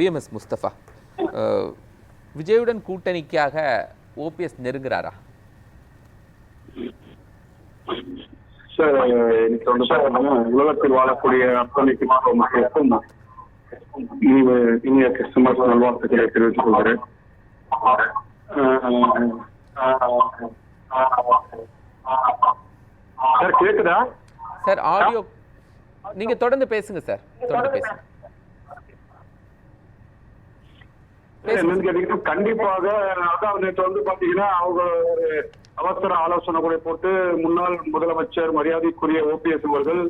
BMS Mustafa விஜயுடன் கூட்டணிக்காக ஓபிஎஸ் நெருங்குறாரா? சார், இன்னைக்கு வந்து உலகத்தில் வாழக்கூடிய அத்தனைக்கு மக்களுக்கும் இனிய கிறிஸ்துமஸ் நல்வாழ்த்துக்களை தெரிவித்துக் கொள்கிறேன். சார் கேக்குதா? சார் ஆடியோ நீங்க தொடர்ந்து பேசுங்க சார், தொடர்ந்து பேசுங்க. என்னன்னு கேட்டீங்கன்னா, கண்டிப்பாக அதான் நேற்று வந்து பாத்தீங்கன்னா அவங்க ஒரு அவசர ஆலோசனை கூட போட்டு முன்னாள் முதலமைச்சர் மரியாதைக்குரிய ஓபிஎஸ் அவர்கள்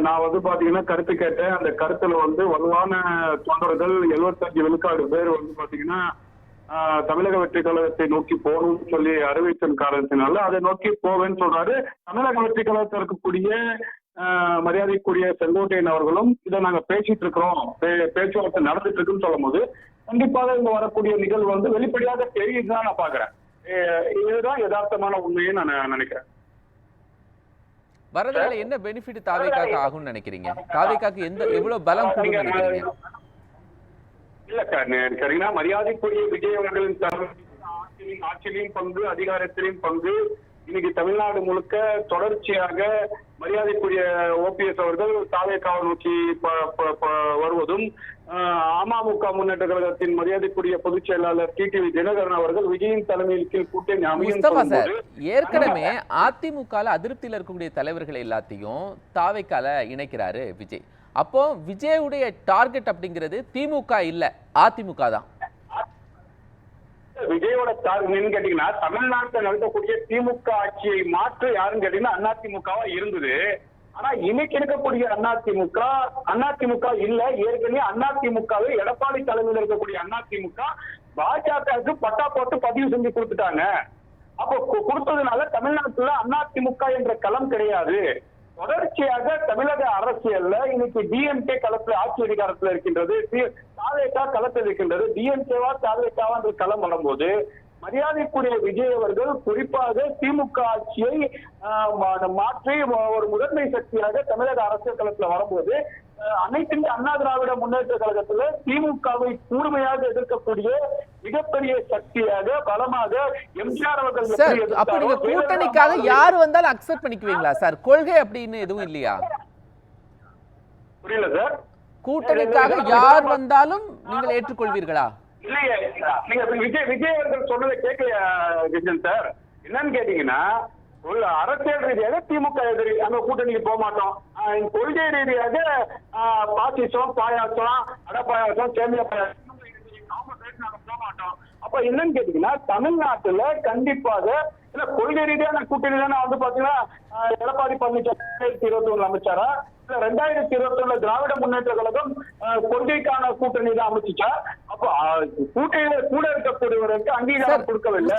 நான் வந்து பாத்தீங்கன்னா கருத்து கேட்டேன். அந்த கருத்துல வந்து வலுவான தொண்டர்கள் 75 விழுக்காடு பேர் வந்து பாத்தீங்கன்னா தமிழக வெற்றி கழகத்தை நோக்கி போகணும்னு சொல்லி அறிவித்தன் காரணத்தினால அதை நோக்கி போவேன்னு சொல்றாரு. தமிழக வெற்றி கழகத்தில் இருக்கக்கூடிய மரியாதைக்குரிய செங்கோட்டையன் அவர்களும் இதை நாங்க பேசிட்டு இருக்கிறோம், பேச்சுவார்த்தை நடந்துட்டு இருக்குன்னு சொல்லும் போது கண்டிப்பாக இங்க வரக்கூடிய நிகழ்வு வந்து வெளிப்படையாக தெரியுதுதான் நான் பாக்குறேன். இதுதான் யதார்த்தமான உண்மையை நான் நினைக்கிறேன். வரதுனால என்ன பெனிஃபிட் தாவேக்காக்கு ஆகும்னு நினைக்கிறீங்க? தாவேக்காக்கு எவ்வளவு பலம் கூடும் நினைக்கிறீங்க? இல்ல சரிங்களா, மரியாதைக்குரிய விஜய் அவர்களின் ஆட்சியிலையும் பங்கு, அதிகாரத்திலையும் பங்கு இன்னைக்கு தமிழ்நாடு முழுக்க தொடர்ச்சியாக மரியாதைக்குரிய ஓபிஎஸ் அவர்கள் தாவேக்காவை நோக்கி வருவதும், அமமுக முன்னேற்ற கழகத்தின் மரியாதைக்குரிய பொதுச் செயலாளர் டிடிவி தினகரன் அவர்கள் விஜயின் தலைமையில் கீழ் கூட்டணி அமையும். ஏற்கனவே அதிமுக அதிருப்தியில் இருக்கக்கூடிய தலைவர்கள் எல்லாத்தையும் தாவேக்கால இணைக்கிறாரு விஜய். அப்போ விஜயுடைய டார்கெட் அப்படிங்கிறது திமுக இல்ல, அதிமுக தான். விஜயோட டார்கெட் கேட்டீங்கன்னா தமிழ்நாட்டில் நடக்கக்கூடிய திமுக ஆட்சியை மாற்ற யாருன்னு கேட்டீங்கன்னா அதிமுகவா இருந்தது. ஆனா இன்னைக்கு இருக்கக்கூடிய அதிமுக இல்ல. ஏற்கனவே அதிமுகவை எடப்பாடி தலைமையில் இருக்கக்கூடிய அதிமுக பாஜகவுக்கு பட்டா போட்டு பதிவு செஞ்சு கொடுத்துட்டாங்க. அப்போ கொடுத்ததுனால தமிழ்நாட்டுல அதிமுக என்ற களம் கிடையாது. தொடர்ச்சியாக தமிழக அரசியல்ல இன்னைக்கு டிஎம்கே களத்துல ஆட்சி அதிகாரத்துல இருக்கின்றது, தாவேகா களத்தில் இருக்கின்றது. டிஎம்கேவா தாவேகாவா என்ற களம் வரும்போது மரியாதைக்குரிய விஜய் அவர்கள் குறிப்பாக திமுக ஆட்சியை மாற்றி ஒரு முதன்மை சக்தியாக தமிழக அரசியல் களத்துல வரும்போது அனைத்து அண்ணா திராவிட முன்னேற்ற கழகத்துல திமுகவை கூர்மையாக எதிர்க்கக்கூடிய மிகப்பெரிய சக்தியாக பலமாக எம்ஜிஆர் அவர்கள். அப்ப நீங்க கூட்டணிக்காக யாரு வந்தாலும் அக்செப்ட் பண்ணிக்குவீங்களா சார்? கொள்கை அப்படின்னு எதுவும் இல்லையா? புரியல சார். கூட்டணிக்காக யார் வந்தாலும் நீங்கள் ஏற்றுக்கொள்வீர்களா? இல்லையே, நீங்க விஜய் அவர்கள் சொன்னதை கேட்கலையா சார்? என்னன்னு கேட்டீங்கன்னா, அரசியல் ரீதியாக திமுக எதிரி, அந்த கூட்டணிக்கு போக மாட்டோம். கொள்கை ரீதியாக பாசிசம், பாயாசம், அடப்பாயாசம், சேமியா பாயாசம் போக மாட்டோம். அப்ப என்னன்னு கேட்டீங்கன்னா, தமிழ்நாட்டுல கண்டிப்பாக இல்ல கொள்கை ரீதியான கூட்டணி தானே வந்து பாத்தீங்கன்னா எடப்பாடி பழனிசாமி 2021 அமைச்சாரா, இல்ல 2021 திராவிட முன்னேற்ற கழகம் கொள்கைக்கான கூட்டணி தான் அமைச்சுச்சா? அப்போ கூட்டணியில கூட இருக்கக்கூடியவருக்கு அங்கீகாரம் கொடுக்கவில்லை.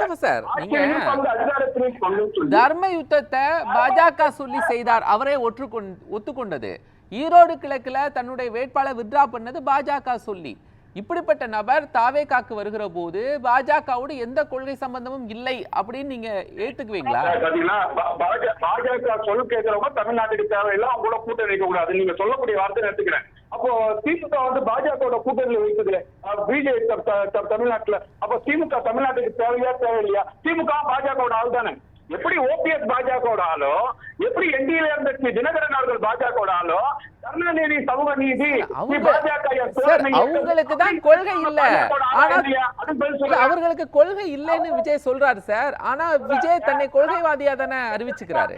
தர்ம யுத்தத்தை பாஜக சொல்லி செய்தார், அவரே ஒத்துக்கொண்டது. ஈரோடு கிழக்குல தன்னுடைய வேட்பாளர் வித்ரா பண்ணது பாஜக சொல்லி. இப்படிப்பட்ட நபர் தாவேகாக்கு வருகிற போது பாஜகவோடு எந்த கொள்கை சம்பந்தமும் இல்லை அப்படின்னு நீங்க ஏத்துக்குவீங்களா? பாஜக சொல்ல கேட்கிறவங்க தமிழ்நாட்டுக்கு தேவையில்லை, அவங்களோட கூட்டணி வைக்க கூடாது நீங்க சொல்லக்கூடிய வார்த்தை எடுத்துக்கிறேன். அப்போ திமுக வந்து பாஜக கூட்டணியில் வைத்தது பிஜேபி தமிழ்நாட்டுல. அப்போ திமுக தமிழ்நாட்டுக்கு தேவையா தேவையில்லையா? திமுக பாஜகவோட ஆள் தானே. எப்படி ஓபிஎஸ் பாஜகவோட ஆளோ, எப்படி என்டிஏல இருந்த தினகரன் அவர்கள் பாஜகவோட ஆளோ, கருணாநிதி சமூக நீதி அவங்களுக்கு தான் கொள்கை இல்ல. அவர்களுக்கு கொள்கை இல்லைன்னு விஜய் சொல்றாரு சார். ஆனா விஜய் தன்னை கொள்கைவாதியா தானே அறிவிச்சுக்கிறாரு.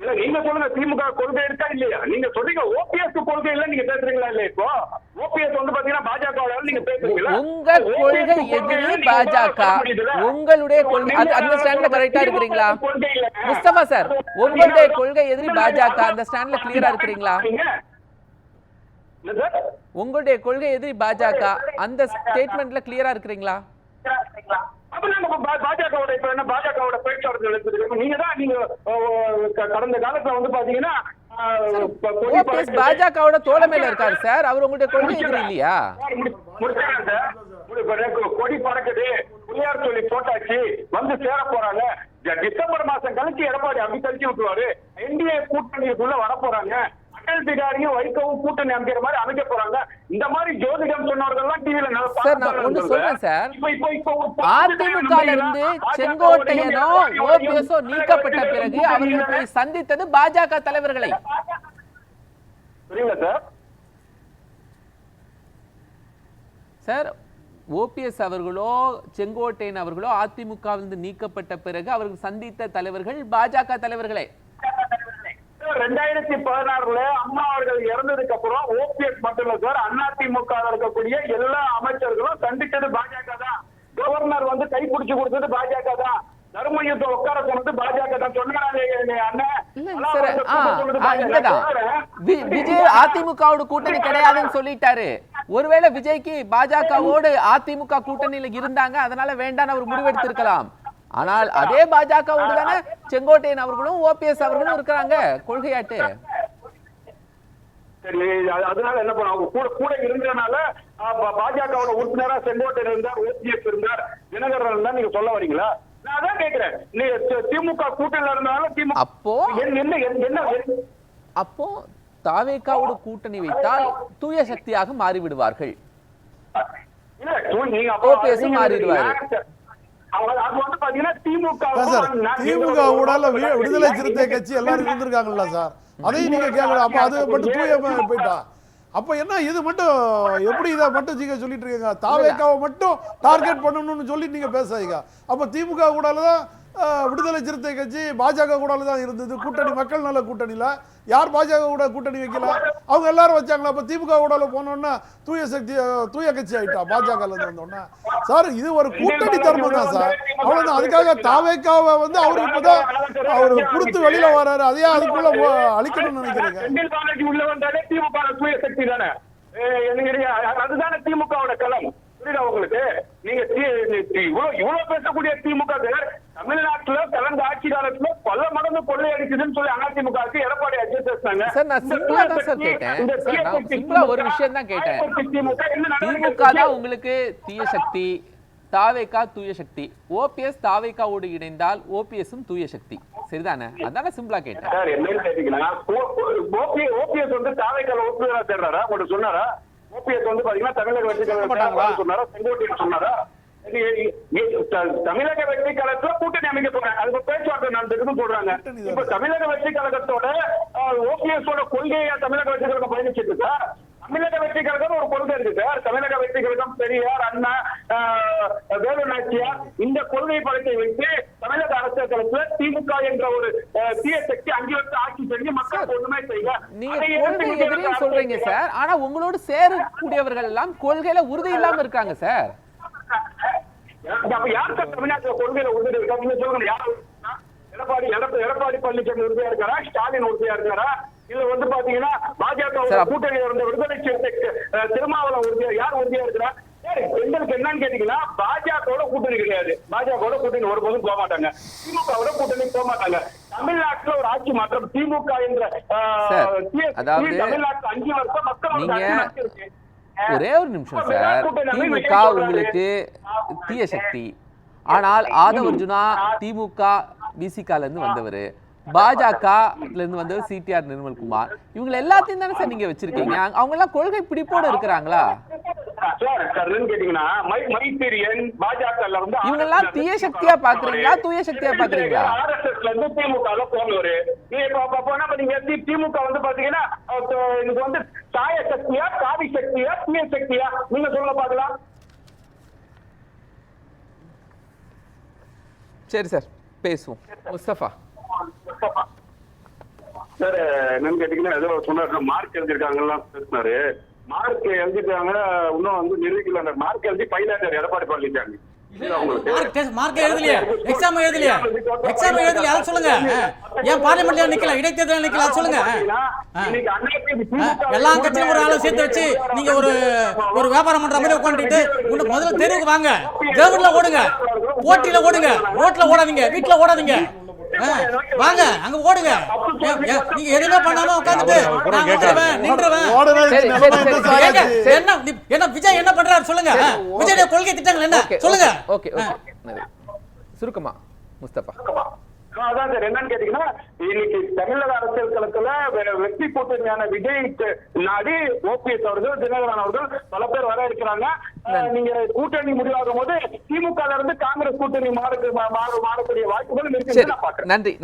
இல்ல நீங்க சொல்லுங்க, திமுக கொள்கை இருக்கா இல்லையா? நீங்க சொல்றீங்க ஓபிஎஸ் கொள்கை இல்ல, நீங்க பேசுறீங்களா இல்ல? இப்போ ஓபிஎஸ் வந்து பாத்தீங்கன்னா பாஜக நீங்க பேசுறீங்களா? உங்க கொள்கை எதிரி பாஜக, உங்களுடைய கொள்கை அந்த ஸ்டாண்ட்ல கரெக்டா இருக்கிறீங்களா முஸ்தபா சார்? உங்களுடைய கொள்கை எதிரி பாஜக, அந்த ஸ்டாண்ட்ல கிளியரா இருக்கிறீங்களா? உங்களுடைய கொள்கை எதிரி பாஜக, அந்த ஸ்டேட்மெண்ட்ல கிளியரா இருக்கிறீங்களா? பாஜகவோட இப்ப என்ன பாஜகவோட பேச்சுவார்த்தை நீங்க தான் நீங்க கடந்த காலத்துல வந்து பாத்தீங்கன்னா பாஜகவோட தோழமையில இருக்காரு சார். அவர் உங்களுடைய கொள்கை எதிரி இல்லையா? கொடி பறக்குது, புள்ளியார் சொல்லி போட்டாச்சு, வந்து சேர போறாங்க. டிசம்பர் மாசம் கழிச்சு எடப்பாடி அப்படி கழிச்சு விட்டுருவாரு. என்டிஏ கூட்டணிக்குள்ள வர போறாங்க. அடல் பிகாரியும் வைக்கவும் கூட்டணி அமைக்கிற மாதிரி அமைக்க போறாங்க. இந்த மாதிரி ஜோதிடம் சொன்னவர்கள் எல்லாம் டிவில சார் நான் ஒண்ணு சொல்றேன் சார், அதிமுக இருந்து செங்கோட்டையனோ ஓபிஎஸ்ஓ நீக்கப்பட்ட பிறகு அவர்கள் போய் சந்தித்தது பாஜக தலைவர்களை. புரியல சார். சார் ஓபிஎஸ் அவர்களோ செங்கோட்டையன் அவர்களோ அதிமுகவிலிருந்து நீக்கப்பட்ட பிறகு அவர்கள் சந்தித்த தலைவர்கள் பாஜக தலைவர்களே. 2016 அம்மா அவர்கள் இறந்ததுக்கு அப்புறம் ஓபிஎஸ் மட்டும் இல்ல சார், அதிமுக இருக்கக்கூடிய எல்லா அமைச்சர்களும் சந்திச்சது பாஜக தான். கவர்னர் வந்து கைப்பிடிச்சு கொடுத்தது பாஜக தான். தர்மயுத்த உட்கார சொன்னது பாஜக தான். விஜய் அதிமுகவோட கூட்டணி கிடையாதுன்னு சொல்லிட்டாரு. ஒருவேளை விஜய்க்கு பாஜகவோடு அதிமுக கூட்டணியில இருந்தாங்க, அதனால வேண்டாம் அவர் முடிவெடுத்திருக்கலாம். ஆனால் அதே பாஜகவோடு தானே செங்கோட்டையன் அவர்களும் ஓபிஎஸ் அவர்களும் இருக்கிறாங்க கொள்கையாட்டு. சரி, அதனால என்ன பண்ணுவாங்க, கூட கூட இருந்ததுனால பாஜகவோட உறுப்பினரா செங்கோட்டையன் இருந்தார், ஓபிஎஸ் இருந்தார், தினகரன் இருந்தார், நீங்க சொல்ல வரீங்களா? நான் அதான் கேக்குறேன். நீ திமுக கூட்டணியில இருந்தாலும் திமுக அப்போ தாவேகாவோட கூட்டணி வைத்தால் தூய சக்தியாக மாறிவிடுவார்கள். ஓபிஎஸ் மாறிடுவாரு. திமுக ஊடால விடுதலை சிறுத்தை கட்சி எல்லாரும் இருந்திருக்காங்கல்ல சார், அதையும் நீங்க கேட்கலாம். அப்ப அது மட்டும் தூய போயிட்டா அப்ப என்ன இது மட்டும் எப்படி இதை மட்டும் நீங்க சொல்லிட்டு இருக்கீங்க? தாவேகாவை மட்டும் டார்கெட் பண்ணணும்னு சொல்லி நீங்க பேசாதீங்க. அப்ப திமுக கூடாலதான் விடுதலை சிறுத்தை கட்சி பாஜக கூடால தான் இருந்தது கூட்டணி. மக்கள் நல கூட்டணியில யார் பாஜக கூட கூட்டணி வைக்கல, அவங்க எல்லாரும் வச்சாங்களா? அப்ப திமுக கூடால போனோம்னா தூய சக்தி தூய கட்சி ஆயிட்டா பாஜக வந்தோன்னா? சார் இது ஒரு கூட்டணி தர்மம் தான் சார், அவ்வளவுதான். அதுக்காக தாவேகாவை வந்து அவரு இப்பதான் அவரு கொடுத்து வெளியில வர்றாரு, அதையே அதுக்குள்ள அழிக்கணும்னு நினைக்கிறீங்க? அதுதானே திமுகவோட களம். புரியுதா உங்களுக்கு? நீங்க இவ்வளவு பேசக்கூடிய திமுக தமிழ்நாட்டுல கடந்த ஆட்சி காலத்துல பல மடங்கு கொள்ளையடிக்குதுன்னு சொல்லி அதிமுக எடப்பாடி அஜய் பேசினாங்க. ஒரு விஷயம் தான் கேட்டேன். திமுக தான் உங்களுக்கு தீய சக்தி, தாவேகா தூய சக்தி. ஓபிஎஸ் தாவேகாவோடு இணைந்தால் ஓபிஎஸும் தூய சக்தி, சரிதானே? அதான சிம்பிளா கேட்டேன். சார் என்னன்னு கேட்டீங்கன்னா, ஓபிஎஸ் வந்து தாவேகால ஒப்புதலா தேடுறாரா? உங்களுக்கு சொன்னாரா? ஓபிஎஸ் வந்து பாத்தீங்கன்னா தமிழக வெற்றி கழகம் சொன்னாரா? செங்கோட்டையன் சொன்னாரா? தமிழக வெற்றி கழகத்துல கூட்டணி அமைக்க போறாங்க, அதுக்கு பேச்சுவார்த்தை நடந்துன்னு சொல்றாங்க. இப்ப தமிழக வெற்றி கழகத்தோட ஓபிஎஸ் ஓட கொள்கையா தமிழக வெற்றி கழகம் பயணிச்சிட்டு இருக்கா? தமிழக வெற்றி கழகம் ஒரு கொள்கை இருக்கு சார். தமிழக வெற்றி கழகம் பெரியார், அண்ணா, வேலு நாச்சியார் இந்த கொள்கை படத்தை வைத்து தமிழக அரசியல் களத்துல திமுக என்ற ஒரு தீய சக்தி அங்கிருந்து ஆட்சி செஞ்சு மக்கள் ஒண்ணுமே செய்ய நீங்க சொல்றீங்க சார். ஆனா உங்களோடு சேரக்கூடியவர்கள் எல்லாம் கொள்கையில உறுதி இல்லாம இருக்காங்க சார். யார் சார் தமிழ்நாட்டுல கொள்கையில உறுதி இருக்காங்க சொல்லுங்க. யாரும் எடப்பாடி பழனிசாமி உறுதியா இருக்காரா? ஸ்டாலின் உறுதியா இருக்காரா? இதுல வந்து பாத்தீங்கன்னா பாஜக கூட்டணியில இருந்த விடுதலை சிறுத்தை திருமாவளவன் உறுதியா யார் உறுதியா இருக்கிறா? எங்களுக்கு என்னன்னு கேட்டீங்கன்னா, பாஜகவோட கூட்டணி கிடையாது. பாஜகவோட கூட்டணி ஒருபோதும் போக மாட்டாங்க, திமுகவோட கூட்டணி போக மாட்டாங்க. தமிழ்நாட்டுல ஒரு ஆட்சி மாற்றம் திமுக என்ற தமிழ்நாட்டுல 5 வருஷம் மக்கள் ஒரே ஒரு நிமிஷம் சார். திமுக உங்களுக்கு தீய சக்தி, ஆனால் ஆதவ் அர்ஜுனா திமுக பிசிகால இருந்து வந்தவர், பாஜகல இருந்து வந்தவர் சிடிஆர் நிர்மல்குமார், இவங்க எல்லாத்தையும் தானே சார் நீங்க வச்சிருக்கீங்க. அவங்க எல்லாம் கொள்கை பிடிப்போடு இருக்கிறாங்களா? இவங்க எல்லாம் தீய சக்தியா பாக்குறீங்களா தூய சக்தியா பாக்குறீங்களா? திமுக வந்து பாத்தீங்கன்னா இது வந்து தாய சக்தியா காவி சக்தியா தீய சக்தியா நீங்க சொல்ல பாக்கலாம். சரி சார் பேசுவோம். முஸ்தபா சார் என்னன்னு கேட்டீங்கன்னா, ஏதோ சொன்னாரு மார்க் எழுதிருக்காங்கலாம் பேசினாரு. மார்க் எழுதிட்டாங்க, இன்னும் வந்து நிரூபிக்கல. மார்க் எழுதி பைலாட்டார் எடப்பாடி பழனிசாமி. மார்க் எழுதலையே, எக்ஸாம் எழுதலையே, எக்ஸாம் எழுதலையே, அதை சொல்லுங்க. ஏன் பார்லிமெண்ட்ல நிக்கல, இடைத்தேர்தல் நிக்கல, அதை சொல்லுங்க. எல்லா கட்சியும் ஒரு ஆளை சேர்த்து வச்சு நீங்க ஒரு வியாபாரம் பண்ற மாதிரி உட்காந்துட்டு முதல்ல தெருவுக்கு வாங்க, கிரவுண்ட்ல ஓடுங்க, போட்டியில ஓடுங்க, ரோட்ல ஓடாதீங்க, வீட்டுல ஓடாதீங்க, வாங்க அங்க ஓடுங்க. நீங்க எதுவுமே பண்ணாம உட்கார்ந்துட்டு என்ன விஜய் என்ன பண்றாரு சொல்லுங்க. விஜய் கொள்கை திட்டங்கள் என்ன சொல்லுங்க. சுருக்கமா முஸ்தபா. அதான் சார் என்னன்னு கேட்டீங்கன்னா இன்னைக்கு தமிழக அரசியல் களத்துல வெற்றி கூட்டணியான விஜய் நாடி ஓபிஎஸ் அவர்கள் தினகரன் அவர்கள் பல பேர் வர இருக்கிறாங்க. நீங்க கூட்டணி முடிவாகும் போது திமுக இருந்து காங்கிரஸ் கூட்டணி மாறக்கூடிய வாய்ப்புகள் இருக்கு. நன்றி.